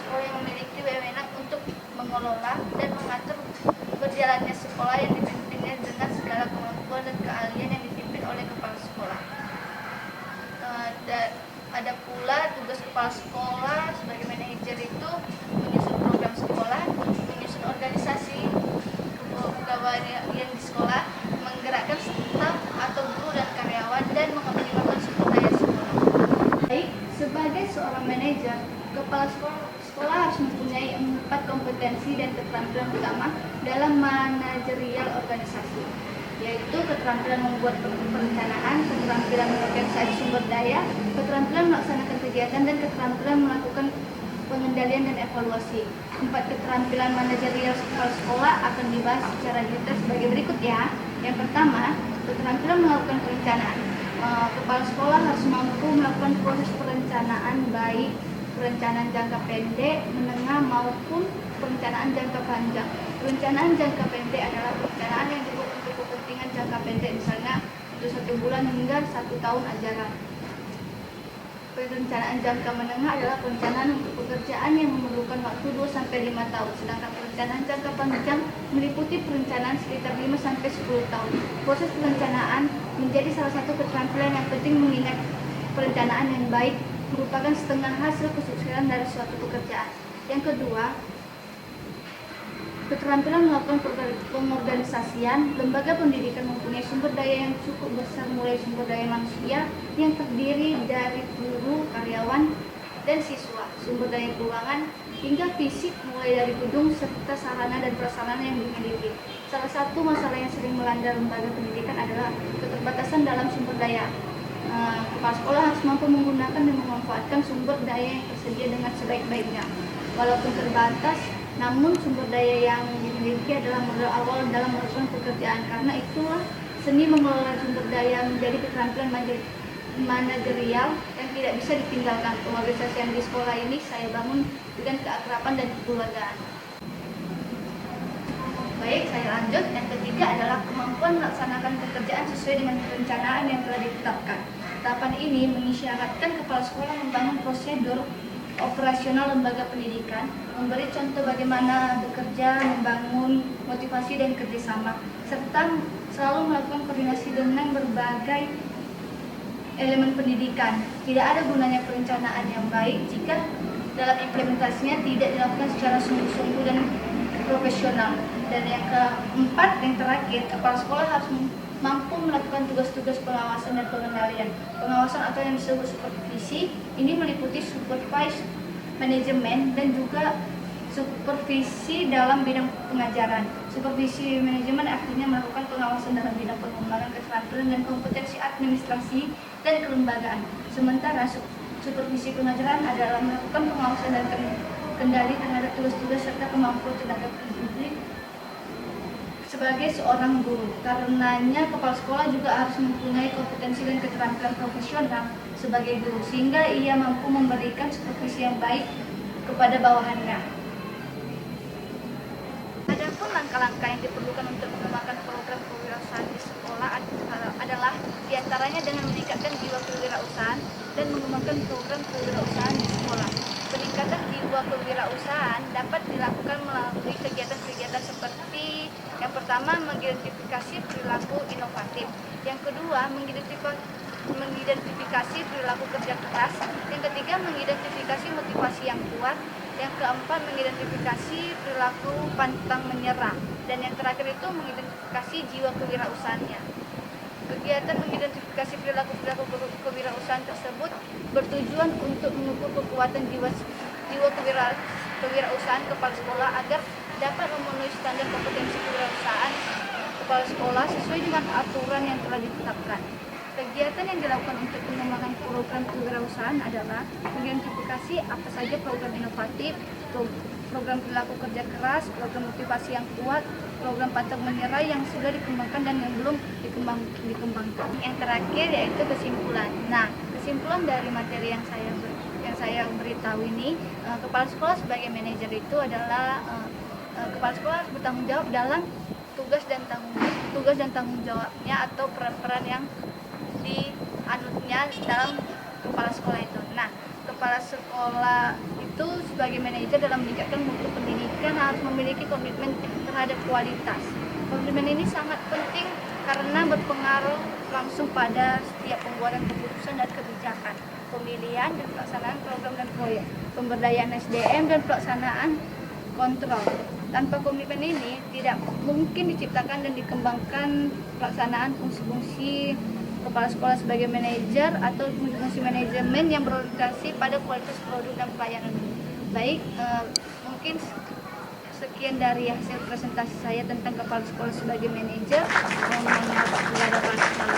sekolah yang memiliki wewenang untuk mengelola dan mengatur berjalannya sekolah yang dipimpinnya dengan segala kemampuan dan keahlian yang dipimpin oleh kepala sekolah. Ada pula tugas kepala sekolah sebagai manajer itu menyusun program sekolah, menyusun organisasi pegawai yang di sekolah, menggerakkan staf atau guru dan karyawan, dan mengoptimalkan sumber daya sekolah. Baik, sebagai seorang manajer, kepala sekolah harus mempunyai 4 kompetensi dan keterampilan utama dalam manajerial organisasi, yaitu keterampilan membuat perencanaan, keterampilan mengorganisasi sumber daya, keterampilan melaksanakan kegiatan, dan keterampilan melakukan pengendalian dan evaluasi. 4 keterampilan manajerial kepala sekolah akan dibahas secara detail sebagai berikut ya. Yang pertama, keterampilan melakukan perencanaan. Kepala sekolah harus mampu melakukan proses perencanaan, baik perencanaan jangka pendek, menengah maupun perencanaan jangka panjang. Perencanaan jangka pendek adalah perencanaan yang dibuat untuk kepentingan jangka pendek, misalnya untuk 1 bulan hingga 1 tahun ajaran. Perencanaan jangka menengah adalah perencanaan untuk pekerjaan yang memerlukan waktu 2-5 tahun, sedangkan perencanaan jangka panjang meliputi perencanaan sekitar 5-10 tahun. Proses perencanaan menjadi salah satu keterampilan yang penting, mengingat perencanaan yang baik merupakan setengah hasil kesuksesan dari suatu pekerjaan. Yang kedua, keterampilan melakukan pengorganisasian. Lembaga pendidikan mempunyai sumber daya yang cukup besar, mulai sumber daya manusia yang terdiri dari guru, karyawan, dan siswa, sumber daya keuangan, hingga fisik mulai dari gedung serta sarana dan prasarana yang dimiliki. Salah satu masalah yang sering melanda lembaga pendidikan adalah keterbatasan dalam sumber daya. Kepala sekolah harus mampu menggunakan dan memanfaatkan sumber daya yang tersedia dengan sebaik-baiknya. Walaupun terbatas, namun sumber daya yang dimiliki adalah modal awal dalam melakukan pekerjaan. Karena itulah seni mengelola sumber daya menjadi keterampilan manajerial yang tidak bisa ditinggalkan. Pengorganisasian di sekolah ini saya bangun dengan keakraban dan kekeluargaan. Baik, saya lanjut. Yang ketiga adalah kemampuan melaksanakan pekerjaan sesuai dengan perencanaan yang telah ditetapkan. Tahapan ini mengisyaratkan kepala sekolah membangun prosedur operasional lembaga pendidikan, memberi contoh bagaimana bekerja, membangun motivasi dan kerjasama, serta selalu melakukan koordinasi dengan berbagai elemen pendidikan. Tidak ada gunanya perencanaan yang baik jika dalam implementasinya tidak dilakukan secara sungguh-sungguh dan profesional. Dan yang keempat, yang terakhir, kepala sekolah harus mampu melakukan tugas-tugas pengawasan dan pengendalian. Pengawasan atau yang disebut supervisi ini meliputi supervise manajemen dan juga supervisi dalam bidang pengajaran. Supervisi manajemen artinya melakukan pengawasan dalam bidang pengembangan keterampilan dan kompetensi administrasi dan kelembagaan. Sementara supervisi pengajaran adalah melakukan pengawasan dan kendali terhadap tugas-tugas serta kemampuan tenaga pendidik sebagai seorang guru. Karenanya kepala sekolah juga harus mempunyai kompetensi dan keterampilan profesional sebagai guru, sehingga ia mampu memberikan supervisi yang baik kepada bawahannya. Adapun langkah-langkah yang diperlukan untuk mengembangkan program kewirausahaan di sekolah adalah diantaranya dengan meningkatkan jiwa kewirausahaan dan mengembangkan program kewirausahaan di sekolah. Peningkatan jiwa kewirausahaan dapat dilakukan melalui kegiatan-kegiatan seperti yang pertama, mengidentifikasi perilaku inovatif. Yang kedua, mengidentifikasi perilaku kerja keras. Yang ketiga, mengidentifikasi motivasi yang kuat. Yang keempat, mengidentifikasi perilaku pantang menyerah. Dan yang terakhir itu mengidentifikasi jiwa kewirausahaannya. Kegiatan mengidentifikasi perilaku kewirausahaan tersebut bertujuan untuk mengukur kekuatan jiwa kewirausahaan kepala sekolah agar dapat memenuhi standar kompetensi kewirausahaan kepala sekolah sesuai dengan aturan yang telah ditetapkan. Kegiatan yang dilakukan untuk mengembangkan program kewirausahaan adalah mengidentifikasi apa saja program inovatif, program perilaku kerja keras, program motivasi yang kuat, program pantang menyerah yang sudah dikembangkan dan yang belum dikembangkan. Yang terakhir yaitu kesimpulan. Nah, kesimpulan dari materi yang saya beritahu ini, kepala sekolah sebagai manajer itu adalah kepala sekolah harus bertanggung jawab dalam tugas dan tanggung jawabnya atau peran-peran yang dianutnya dalam kepala sekolah itu. Nah, kepala sekolah itu itu sebagai manajer dalam meningkatkan mutu pendidikan harus memiliki komitmen terhadap kualitas. Komitmen ini sangat penting karena berpengaruh langsung pada setiap pembuatan keputusan dan kebijakan, pemilihan dan pelaksanaan program dan proyek, pemberdayaan SDM dan pelaksanaan kontrol. Tanpa komitmen ini tidak mungkin diciptakan dan dikembangkan pelaksanaan fungsi-fungsi kepala sekolah sebagai manajer atau fungsi manajemen yang berorientasi pada kualitas produk dan pelayanan. Baik, mungkin sekian dari hasil presentasi saya tentang kepala sekolah sebagai manajer. Mohon maaf bila ada salah.